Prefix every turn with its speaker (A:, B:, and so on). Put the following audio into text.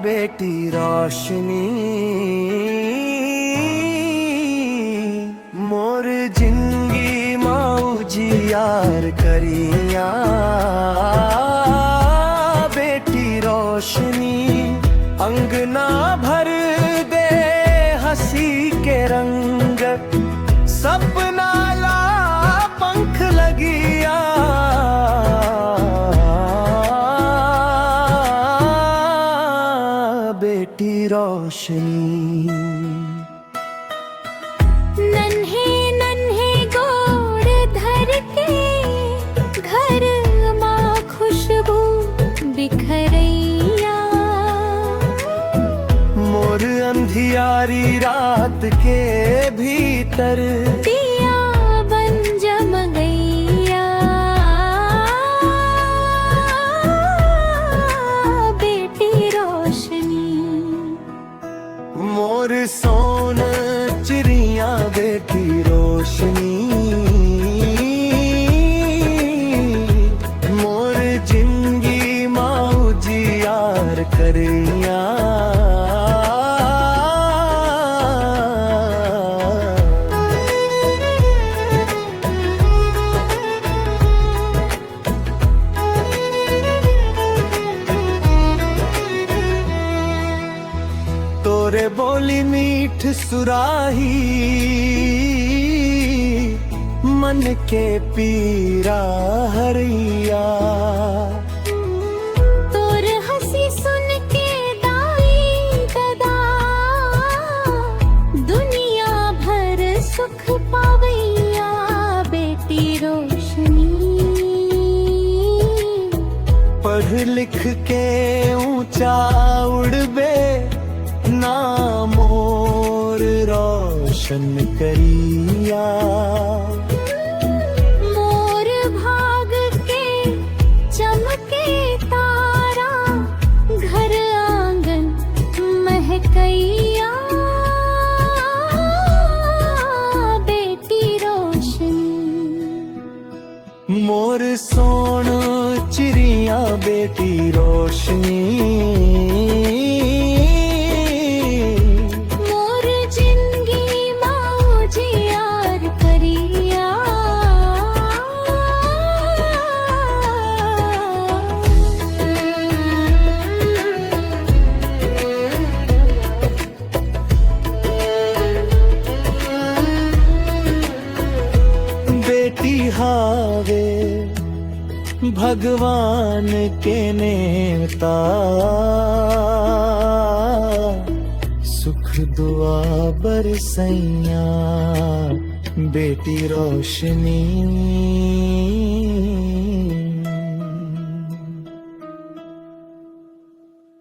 A: बेटी रोशनी मोर जिंदगी मौजी यार करिया बेटी रोशनी अंगना भर दे हंसी के रंग सपना ला पंख लगिया बेटी रोशनी
B: नन्हे नन्हे गोड़ धर के घर माँ खुशबू बिखरैया
A: मोर अंधियारी रात के भीतर
B: दिया बन जम गैया बेटी रोशनी
A: मोर सोन चिड़िया बेटी रोशनी मोर जिंदगी मौजी यार करिया तोरे बोली मीठ सुराही मन के पीरा हरिया
B: तोर हंसी सुन के दाई ददा दुनिया भर सुख पावैया बेटी रोशनी
A: पढ़ लिख के ऊंचा उड़बे ना मोर रोशन करिया
B: मोर भाग के चमके तारा घर आंगन महकैया बेटी रोशनी
A: मोर सोन चिड़िया बेटी रोशनी
B: मोर जिंदगी मौजी यार करिया
A: बेटी हावे भगवान के नेता सुख दुआ बरसैया बेटी रोशनी